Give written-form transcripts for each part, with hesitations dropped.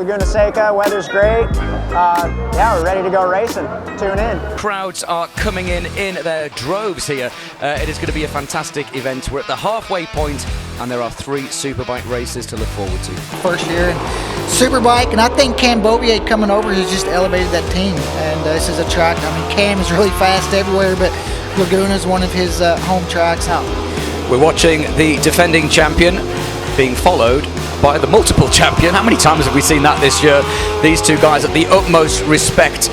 Laguna Seca, weather's great. Yeah, we're ready to go racing. Tune in. Crowds are coming in their droves here. It is going to be a fantastic event. We're at the halfway point and there are 3 Superbike races to look forward to. First year in Superbike, and I think Cam Beaubier coming over has just elevated that team. And this is a track, I mean, Cam is really fast everywhere, but Laguna is one of his home tracks. We're watching the defending champion being followed by the multiple champion. How many times have we seen that this year? These two guys at the utmost respect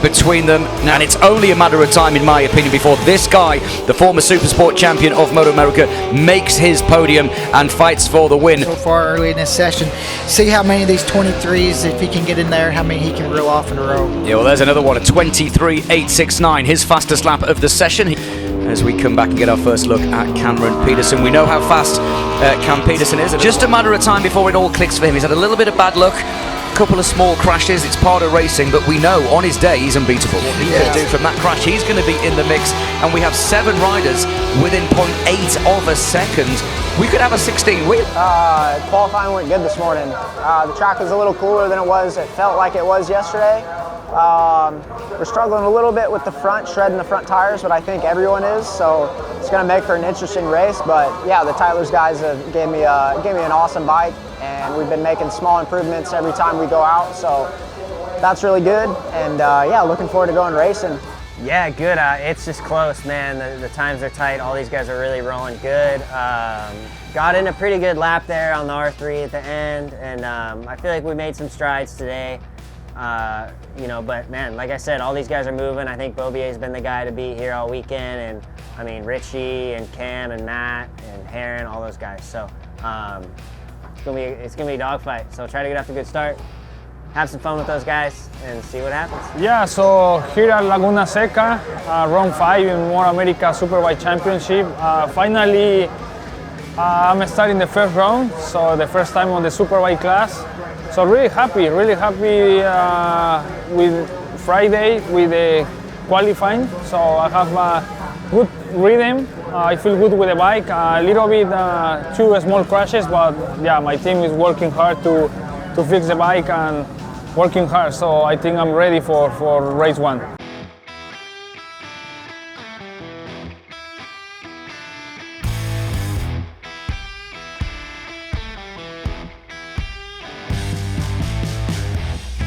between them, and it's only a matter of time, in my opinion, before this guy, the former Supersport champion of MotoAmerica, makes his podium and fights for the win. So far early in this session, see how many of these 23s, if he can get in there, how many he can reel off in a row. Yeah, well, there's another one, a 23.869, his fastest lap of the session. As we come back and get our first look at Cameron Peterson. We know how fast Cam Peterson is. Just a matter of time before it all clicks for him. He's had a little bit of bad luck, a couple of small crashes. It's part of racing, but we know on his day he's unbeatable. What he can do from that crash, he's going to be in the mix. And we have 7 riders within 0.8 of a second. We could have a 16-wheel. Qualifying went good this morning. The track was a little cooler than it felt like it was yesterday. We're struggling a little bit with the front, shredding the front tires, but I think everyone is, so it's going to make for an interesting race. But yeah, the Tyler's guys have gave me an awesome bike, and we've been making small improvements every time we go out, so that's really good. And yeah, looking forward to going racing. Yeah, good. It's just close, man. The times are tight. All these guys are really rolling good. Got in a pretty good lap there on the R3 at the end, and I feel like we made some strides today. You know, but man, like I said, all these guys are moving. I think Beaubier's been the guy to beat here all weekend, and I mean Richie and Cam and Matt and Heron, all those guys. So it's gonna be a dogfight. So try to get off to a good start, have some fun with those guys, and see what happens. Yeah, so here at Laguna Seca, round 5 in MotoAmerica Superbike Championship. Finally, I'm starting the first round, so the first time on the Superbike class. So really happy with Friday with the qualifying. So I have a good rhythm. I feel good with the bike. A little bit 2 small crashes, but yeah, my team is working hard to fix the bike and working hard. So I think I'm ready for race 1.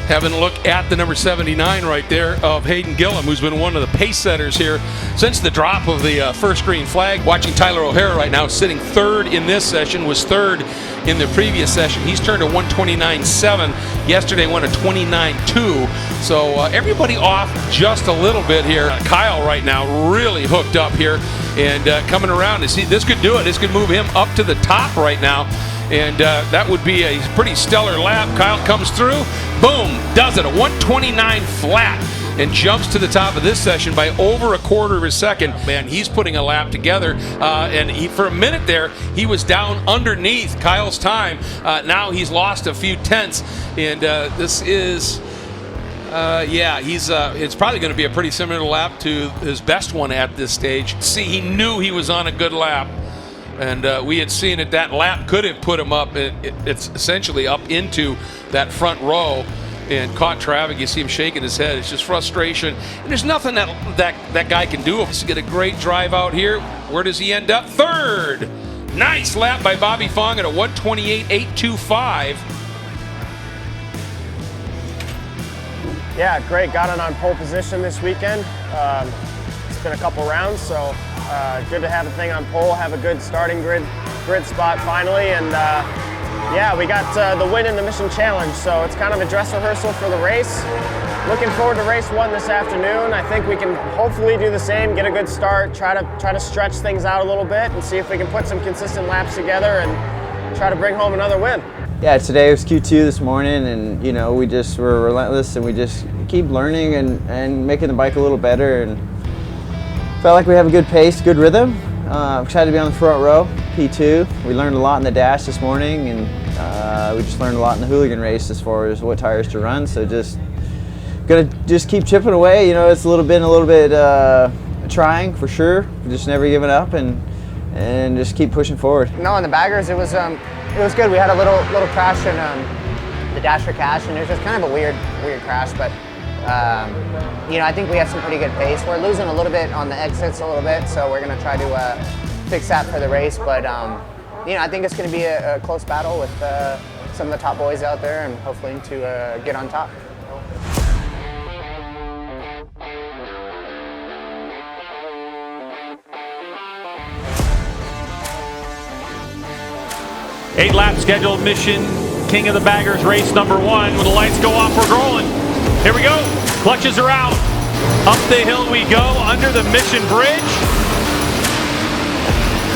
Having a look at the number 79 right there of Hayden Gillim, who's been one of the pace setters here since the drop of the first green flag. Watching Tyler O'Hara right now, sitting 3rd in this session, was 3rd in the previous session. He's turned a 129.7. Yesterday went a 29.2. So everybody off just a little bit here. Kyle right now really hooked up here and coming around to see this could do it. This could move him up to the top right now. And that would be a pretty stellar lap. Kyle comes through, boom, does it, a 129 flat, and jumps to the top of this session by over a quarter of a second. Man, he's putting a lap together, and for a minute there, he was down underneath Kyle's time. Now he's lost a few tenths, and this is, yeah, it's probably going to be a pretty similar lap to his best one at this stage. See, he knew he was on a good lap. And we had seen it, that lap could have put him up, it's essentially up into that front row and caught traffic. You see him shaking his head. It's just frustration. And there's nothing that guy can do. He's get a great drive out here. Where does he end up? 3rd. Nice lap by Bobby Fong at a 128.825. Yeah, great. Got it on pole position this weekend. It's been a couple rounds, so good to have the thing on pole, have a good starting grid spot finally, and yeah, we got the win in the Mission Challenge, so it's kind of a dress rehearsal for the race. Looking forward to race 1 this afternoon. I think we can hopefully do the same, get a good start, try to stretch things out a little bit, and see if we can put some consistent laps together and try to bring home another win. Yeah, today was Q2 this morning, and you know, we just were relentless, and we just keep learning and making the bike a little better, and felt like we have a good pace, good rhythm. Excited to be on the front row, P2. We learned a lot in the dash this morning, and we just learned a lot in the Hooligan race as far as what tires to run. So just gonna keep chipping away. You know, it's been a little bit trying for sure. We're just never giving up and just keep pushing forward. No, in the baggers it was good. We had a little crash the Dash for Cash, and it was just kind of a weird crash, but you know, I think we have some pretty good pace. We're losing a little bit on the exits a little bit, so we're gonna try to fix that for the race, but you know, I think it's gonna be a close battle with some of the top boys out there, and hopefully to get on top. 8-lap scheduled mission, King of the Baggers race number 1. When the lights go off, we're rolling. Here we go. Clutches are out. Up the hill we go, under the Mission Bridge.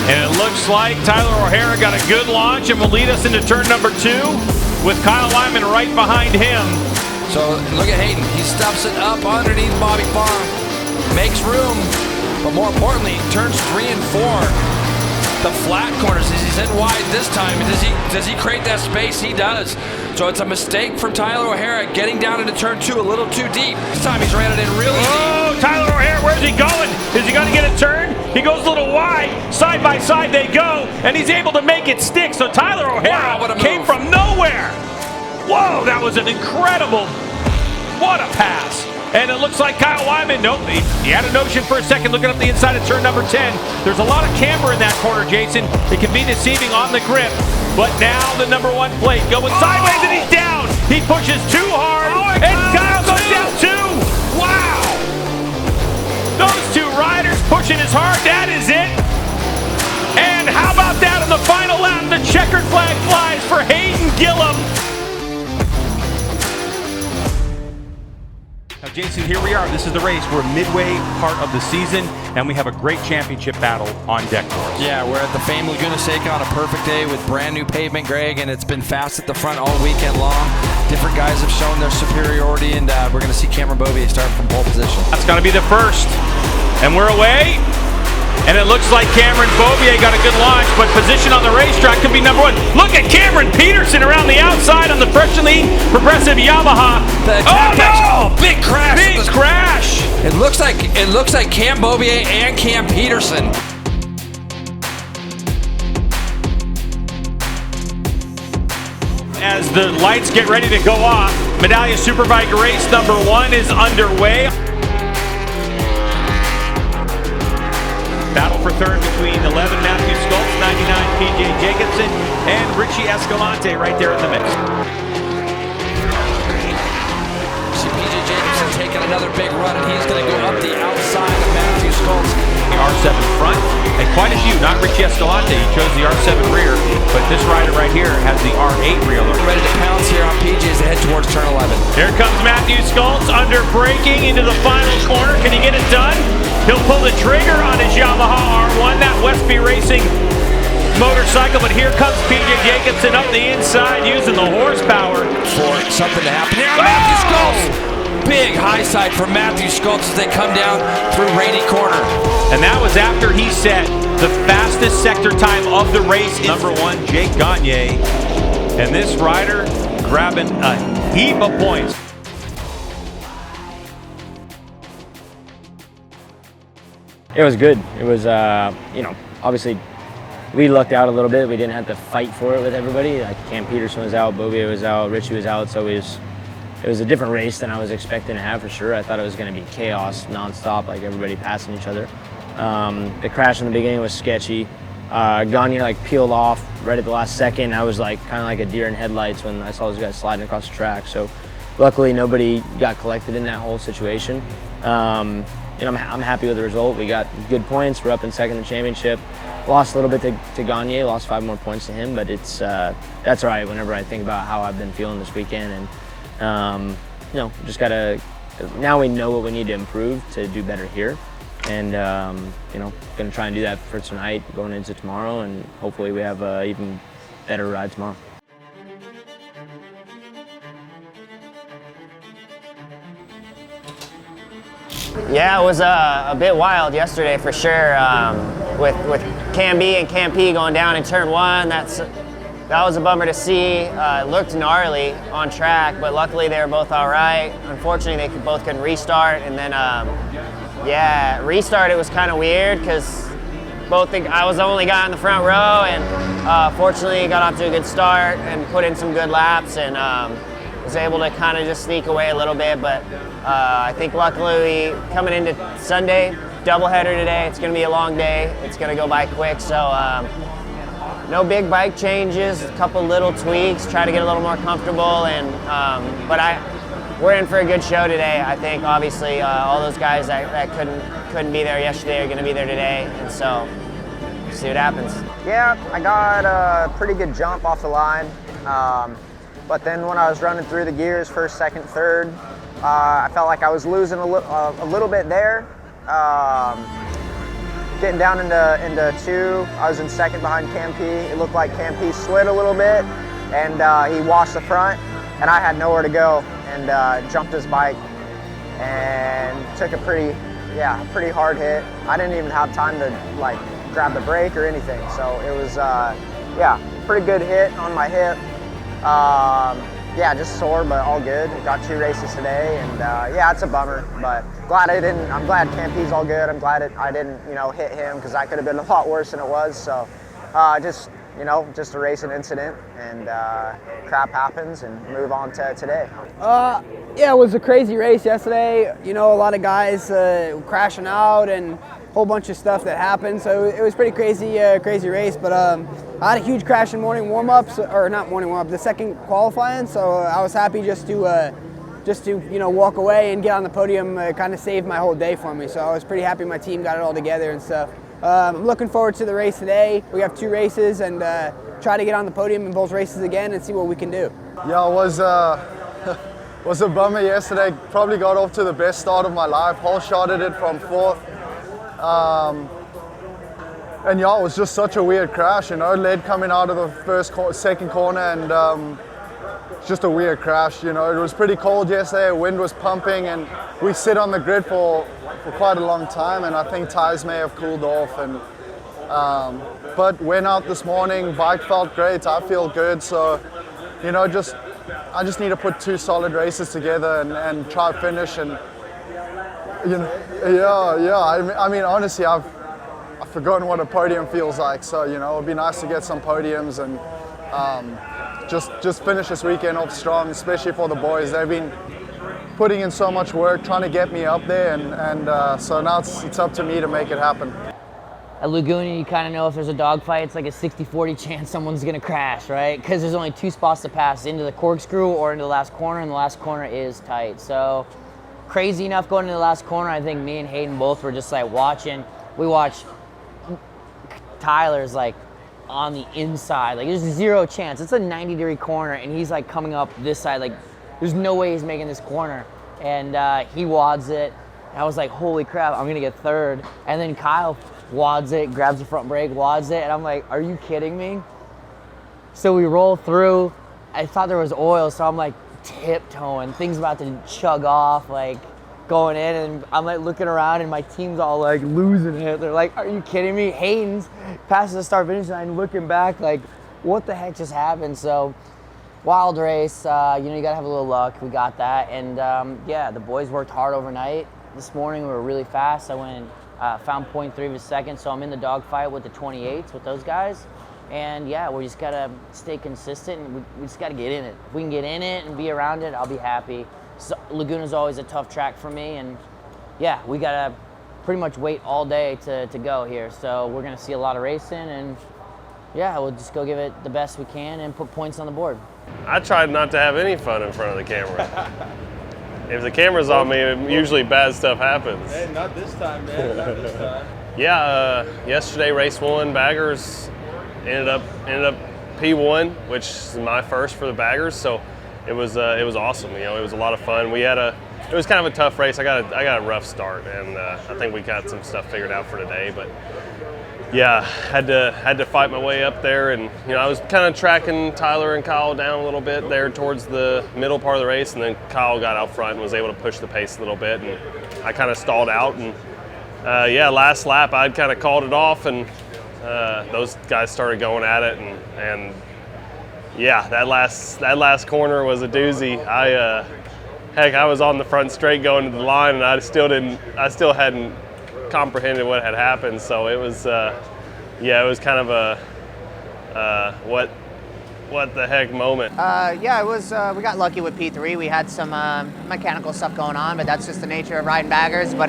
And it looks like Tyler O'Hara got a good launch and will lead us into turn number 2 with Kyle Lyman right behind him. So look at Hayden. He stuffs it up underneath Bobby Farr, makes room, but more importantly, turns 3 and 4. The flat corners, he's in wide this time. Does he create that space? He does. So it's a mistake from Tyler O'Hara getting down into turn 2 a little too deep. This time he's ran it in really deep. Oh, Tyler O'Hara, where's he going? Is he going to get a turn? He goes a little wide. Side by side they go, and he's able to make it stick. So Tyler O'Hara came from nowhere. Whoa, that was an incredible, what a pass. And it looks like Kyle Lyman, nope, he had a notion for a second looking up the inside of turn number 10. There's a lot of camber in that corner, Jason. It can be deceiving on the grip. But now the number 1 plate going sideways and he's down. He pushes too hard and Kyle goes down too. Wow. Those 2 riders pushing as hard, that is it. And how about that on the final lap? The checkered flag flies for HAYDEN GILLIM. Now, Jason, here we are. This is the race. We're midway part of the season, and we have a great championship battle on deck for us. Yeah, we're at the famed Laguna Seca on a perfect day with brand new pavement, Greg, and it's been fast at the front all weekend long. Different guys have shown their superiority, and we're going to see Cameron Beaubier start from pole position. That's got to be the first. And we're away. And it looks like Cameron Beaubier got a good launch, but position on the racetrack could be number 1. Look at Cameron Peterson around the outside on the freshly progressive Yamaha. Oh no! Big crash! Big crash! It looks like Cam Beaubier and Cam Peterson. As the lights get ready to go off, Medallia Superbike race number 1 is underway. Battle for third between 11 Matthew Schultz, 99 PJ Jacobson, and Richie Escalante right there in the mix. See PJ Jacobson taking another big run, and he's going to go up the outside of Matthew Schultz. The R7 front, and quite a few, not Richie Escalante, he chose the R7 rear, but this rider right here has the R8 rear. Ready to pounce here on PJ as they head towards turn 11. Here comes Matthew Schultz under braking into the final corner. Can he get it done? He'll pull the trigger on his Yamaha R1, that Westby Racing motorcycle, but here comes PJ Jacobson up the inside using the horsepower. For something to happen here, Matthew Schultz! Big high side for Matthew Schultz as they come down through Rainy Corner. And that was after he set the fastest sector time of the race. Number 1, Jake GAGNE. And this rider grabbing a heap of points. It was good. It was, you know, obviously we lucked out a little bit. We didn't have to fight for it with everybody. Like Cam Peterson was out, Beaubier was out, Richie was out, so it was a different race than I was expecting to have for sure. I thought it was going to be chaos nonstop, like everybody passing each other. The crash in the beginning was sketchy. GAGNE like peeled off right at the last second. I was like kind of like a deer in headlights when I saw those guys sliding across the track. So luckily nobody got collected in that whole situation. You know, I'm happy with the result. We got good points. We're up in second in the championship. Lost a little bit to GAGNE, lost 5 more points to him, but it's that's all right whenever I think about how I've been feeling this weekend. And you know, just gotta, now we know what we need to improve to do better here. And you know, gonna try and do that for tonight, going into tomorrow, and hopefully we have an even better ride tomorrow. Yeah, it was a bit wild yesterday for sure. With Cam B and Cam P going down in turn 1, that was a bummer to see. It looked gnarly on track, but luckily they were both all right. Unfortunately, they both couldn't restart, and then yeah, restart it was kind of weird because I was the only guy on the front row, and fortunately got off to a good start and put in some good laps, and was able to kind of just sneak away a little bit. But I think luckily coming into Sunday, doubleheader today, it's going to be a long day. It's going to go by quick, so no big bike changes, a couple little tweaks, try to get a little more comfortable, and but we're in for a good show today. I think obviously all those guys that couldn't be there yesterday are going to be there today, and so we'll see what happens. Yeah, I got a pretty good jump off the line, but then when I was running through the gears, first, second, third, I felt like I was losing a little bit there. Getting down into two, I was in second behind Camp. It looked like Camp slid a little bit, and he washed the front, and I had nowhere to go, and jumped his bike and took a pretty hard hit. I didn't even have time to like grab the brake or anything, so it was pretty good hit on my hip. Yeah, just sore, but all good. Got 2 races today, and yeah, it's a bummer, but I'm glad Campy's all good. I'm glad I didn't, hit him, because that could have been a lot worse than it was. So just a racing incident, and crap happens, and move on to today. Yeah, it was a crazy race yesterday. A lot of guys crashing out and a whole bunch of stuff that happened. So it was pretty crazy race. But I had a huge crash in morning warm-ups, or not morning warm-up, the second qualifying. So I was happy just to walk away and get on the podium. Kind of saved my whole day for me. So I was pretty happy my team got it all together and stuff. I'm looking forward to the race today. We have 2 races, and try to get on the podium in both races again and see what we can do. Yeah, it was a bummer yesterday. Probably got off to the best start of my life. Whole shotted it from 4th. And yeah, it was just such a weird crash, lead coming out of the second corner, and just a weird crash. It was pretty cold yesterday, wind was pumping, and we sit on the grid for quite a long time, and I think tires may have cooled off. And but went out this morning, bike felt great, I feel good, so I just need to put 2 solid races together and try finish. And I mean honestly, I've forgotten what a podium feels like, so it'd be nice to get some podiums and just finish this weekend off strong, especially for the boys. They've been putting in so much work trying to get me up there, and so now it's up to me to make it happen. At Laguna, you kind of know if there's a dogfight, it's like a 60-40 chance someone's going to crash, right? Because there's only 2 spots to pass, into the corkscrew or into the last corner, and the last corner is tight. So crazy enough going into the last corner, I think me and Hayden both were just like watching. We watched Tyler's like on the inside. Like there's 0 chance. It's a 90-degree corner, and he's like coming up this side. Like there's no way he's making this corner. And he wads it. And I was like, holy crap, I'm going to get 3rd. And then Kyle wads it, grabs the front brake, wads it, and I'm like, are you kidding me? So we roll through. I thought there was oil, so I'm like tiptoeing. Things about to chug off, like going in, and I'm like looking around, and my team's all like losing it. They're like, are you kidding me? Hayden's passes the start finish line, looking back like, what the heck just happened? So wild race, you gotta have a little luck. We got that, and yeah, the boys worked hard overnight. This morning we were really fast. I went found 0.3 of a second, so I'm in the dogfight with the 28s with those guys. And yeah, we just gotta stay consistent, and we just gotta get in it. If we can get in it and be around it, I'll be happy. So, Laguna's always a tough track for me, and yeah, we gotta pretty much wait all day to go here. So we're gonna see a lot of racing, and yeah, we'll just go give it the best we can and put points on the board. I tried not to have any fun in front of the camera. If the camera's on me, usually bad stuff happens. Hey, not this time, man. Not this time. Yeah, yesterday race 1 baggers ended up P1, which is my first for the baggers. So it was awesome. It was a lot of fun. It was kind of a tough race. I got a rough start, and I think we got some stuff figured out for today. But yeah, had to fight my way up there, and I was kind of tracking Tyler and Kyle down a little bit there towards the middle part of the race, and then Kyle got out front and was able to push the pace a little bit, and I kind of stalled out, and yeah, last lap I'd kind of called it off, and those guys started going at it, and yeah, that last corner was a doozy. I was on the front straight going to the line, and I still hadn't comprehended what had happened, so it was yeah, it was kind of a what the heck moment. Yeah, it was. We got lucky with P3. We had some mechanical stuff going on, but that's just the nature of riding baggers. But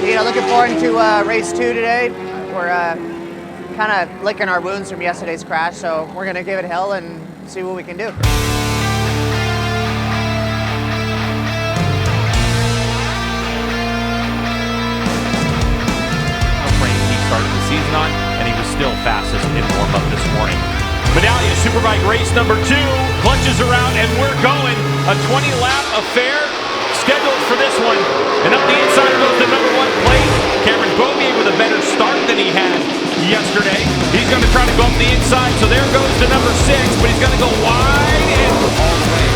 you know, looking forward to race 2 today. We're kind of licking our wounds from yesterday's crash, so we're gonna give it hell and see what we can do. Started the season on, and he was still fastest in warm-up this morning. Medallia Superbike race number 2 clutches around, and we're going. A 20-lap affair scheduled for this one. And up the inside goes the number 1 plate. Cameron Beaubier with a better start than he had yesterday. He's going to try to go up the inside, so there goes the number 6, but he's going to go wide and all the way.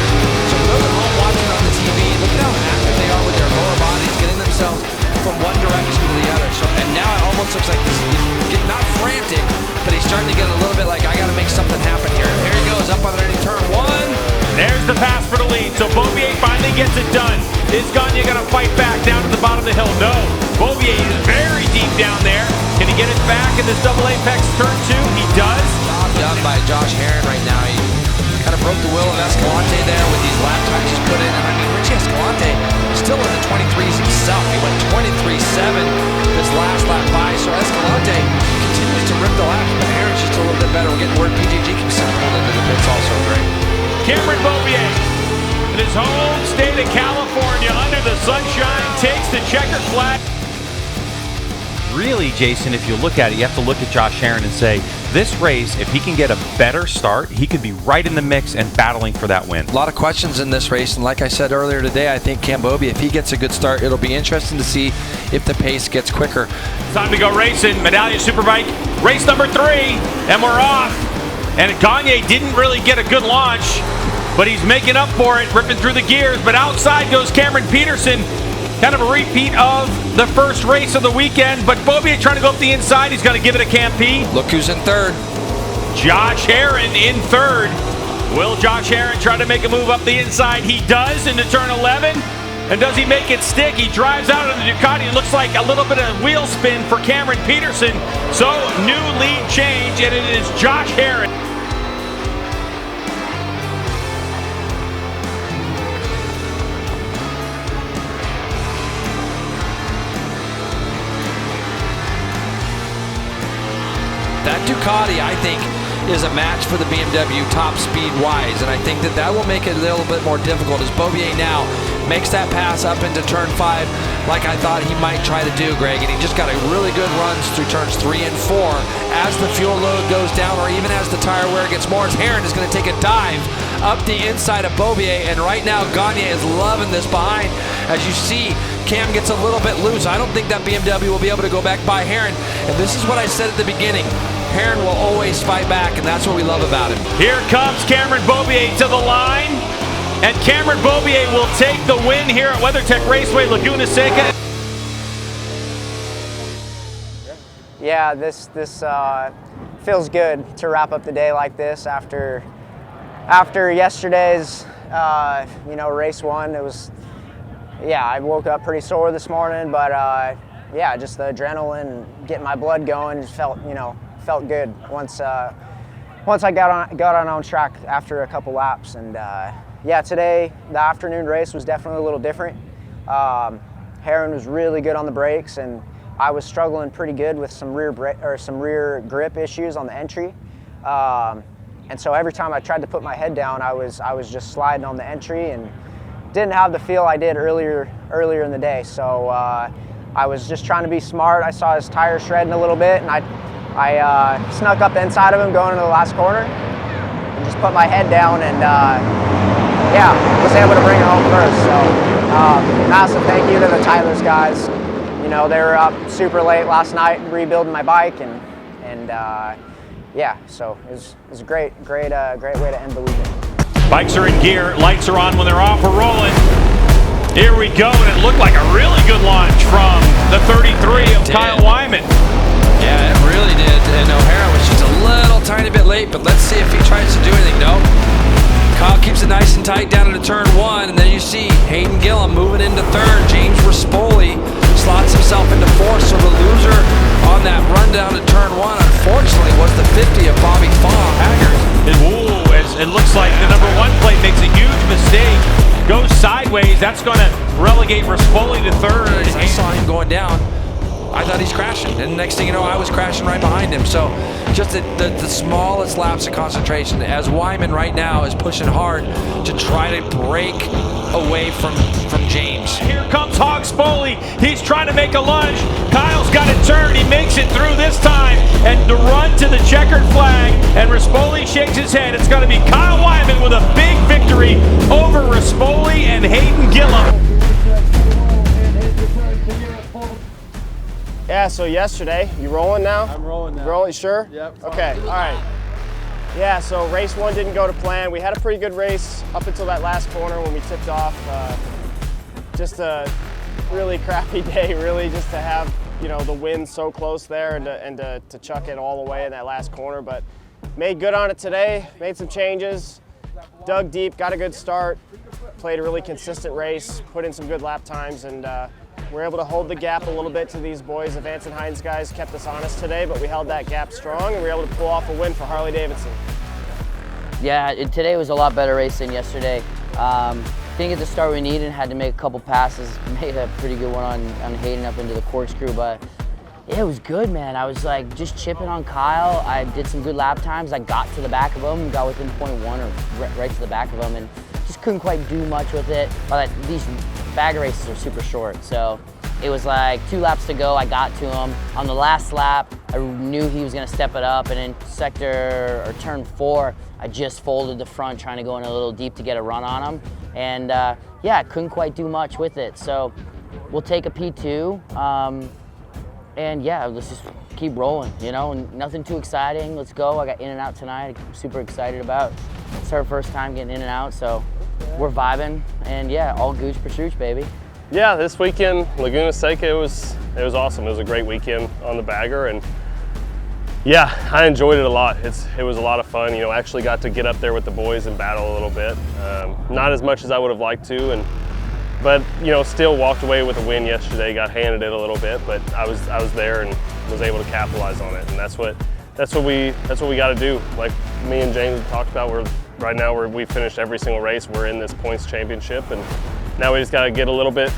So for those at home watching on the TV, look at how active they are with their lower bodies, getting themselves from one direction to the other. So, and now it almost looks like this, he's not frantic, but he's starting to get a little bit like, I got to make something happen here. Here he goes, up underneath turn 1. There's the pass for the lead, so Beaubier finally gets it done. Is GAGNE going to fight back down to the bottom of the hill? No. Beaubier is very deep down there. Can he get it back in this double apex turn 2? He does. Job done by Josh Herrin right now. He kind of broke the will of Escalante there with these lap times he's put in. And I mean, Richie Escalante still in the 23s himself. He went 23.7 this last lap by, so Escalante continues to rip the laps, but Herrin's just a little bit better. We're getting word PJG can send pulled into the pits also. Great. Cameron Beaubier, in his home state of California, under the sunshine, takes the checkered flag. Really, Jason, if you look at it, you have to look at Josh Herrin and say, this race, if he can get a better start, he could be right in the mix and battling for that win. A lot of questions in this race, and like I said earlier today, I think Cam Beaubier, if he gets a good start, it'll be interesting to see if the pace gets quicker. Time to go racing. Medallia Superbike, race number 3, and we're off. And GAGNE didn't really get a good launch, but he's making up for it, ripping through the gears. But outside goes Cameron Peterson. Kind of a repeat of the first race of the weekend, but Beaubier trying to go up the inside. He's going to give it a Campy. Look who's in 3rd. Josh Herrin in 3rd. Will Josh Herrin try to make a move up the inside? He does into turn 11. And does he make it stick? He drives out of the Ducati. It looks like a little bit of wheel spin for Cameron Peterson. So new lead change, and it is Josh Herrin. That Ducati, I think, is a match for the BMW top speed-wise, and I think that that will make it a little bit more difficult as Beaubier now makes that pass up into turn 5 like I thought he might try to do, Greg, and he just got a really good runs through turns 3 and 4 as the fuel load goes down or even as the tire wear gets more. As Herrin is going to take a dive up the inside of Beaubier, and right now GAGNE is loving this behind. As you see, Cam gets a little bit loose. I don't think that BMW will be able to go back by Herrin, and this is what I said at the beginning. Herrin will always fight back, and that's what we love about him. Here comes Cameron Beaubier to the line, and Cameron Beaubier will take the win here at WeatherTech Raceway Laguna Seca. Yeah, this feels good to wrap up the day like this after yesterday's race 1. It was, yeah, I woke up pretty sore this morning, but yeah, just the adrenaline, getting my blood going, just felt good once I got on track after a couple laps. And yeah, today the afternoon race was definitely a little different. Herrin was really good on the brakes, and I was struggling pretty good with some rear grip issues on the entry. And so every time I tried to put my head down, I was just sliding on the entry and didn't have the feel I did earlier in the day. So I was just trying to be smart. I saw his tire shredding a little bit, and I snuck up the inside of him going into the last corner and just put my head down, and yeah, was able to bring it home first. So massive thank you to the Tyler's guys. You know, they were up super late last night rebuilding my bike, and yeah, so it was a great way to end the weekend. Bikes are in gear, lights are on. When they're off, we're rolling. Here we go, and it looked like a really good launch from the 33 of Kyle Wyman. Yeah, it really did, and O'Hara was just a little tiny bit late, but let's see if he tries to do anything. No. Kyle keeps it nice and tight down into turn 1, and then you see Hayden Gillim moving into 3rd. James Rispoli slots himself into 4th, so the loser on that run to James. That's going to relegate Rispoli to third. I saw him going down. I thought he's crashing, and next thing you know, I was crashing right behind him. So just the smallest lapse of concentration, as Wyman right now is pushing hard to try to break away from James. Here comes Spoli. He's trying to make a lunge. Kyle's got it turned. He makes it through this time, and to run to the checkered flag, and Rispoli shakes his head. It's going to be Kyle Wyman with a big victory over Rispoli and Hayden Gillim. Yeah, so yesterday, you rolling now? I'm rolling now. You rolling, sure? Yep. Okay, all right. Yeah, so race one didn't go to plan. We had a pretty good race up until that last corner when we tipped off. Just a really crappy day, really, just to have, you know, the wind so close there and to chuck it all the way in that last corner. But made good on it today, made some changes, dug deep, got a good start, played a really consistent race, put in some good lap times, and we're able to hold the gap a little bit to these boys. The Vance and Hines guys kept us honest today, but we held that gap strong, and we were able to pull off a win for Harley-Davidson. Yeah, today was a lot better race than yesterday. Didn't get the start we needed, had to make a couple passes, made a pretty good one on Hayden up into the corkscrew, but yeah, it was good, man. I was like just chipping on Kyle. I did some good lap times. I got to the back of him, got within 0.1 or right to the back of him, and just couldn't quite do much with it. But these bagger races are super short, so it was like 2 laps to go. I got to him. On the last lap, I knew he was gonna step it up, and in turn 4, I just folded the front, trying to go in a little deep to get a run on him. And yeah, I couldn't quite do much with it. So we'll take a P2. And yeah, let's just keep rolling, you know, and nothing too exciting. Let's go. I got in and out tonight. I'm super excited about. It's our first time getting in and out, so we're vibing. And yeah, all gooch pursuits, baby. Yeah, this weekend, Laguna Seca, it was awesome. It was a great weekend on the bagger, and yeah, I enjoyed it a lot. It was a lot of fun. You know, actually got to get up there with the boys and battle a little bit. Not as much as I would have liked to, but you know, still walked away with a win yesterday. Got handed it a little bit, but I was there and was able to capitalize on it. And that's what we got to do. Like me and James talked about, right now we finished every single race. We're in this points championship, and now we just got to get a little bit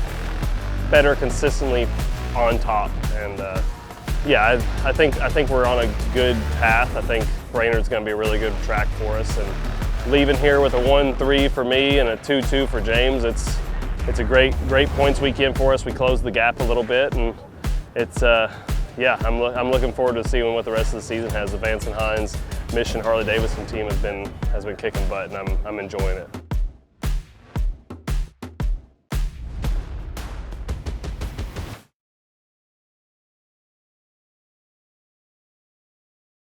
better consistently on top. And yeah, I think we're on a good path. I think Brainerd's going to be a really good track for us. And leaving here with a 1-3 for me and a 2-2 for James, it's a great points weekend for us. We closed the gap a little bit, and it's yeah, I'm looking forward to seeing what the rest of the season has. The Vance and Hines Mission Harley-Davidson team has been kicking butt, and I'm enjoying it.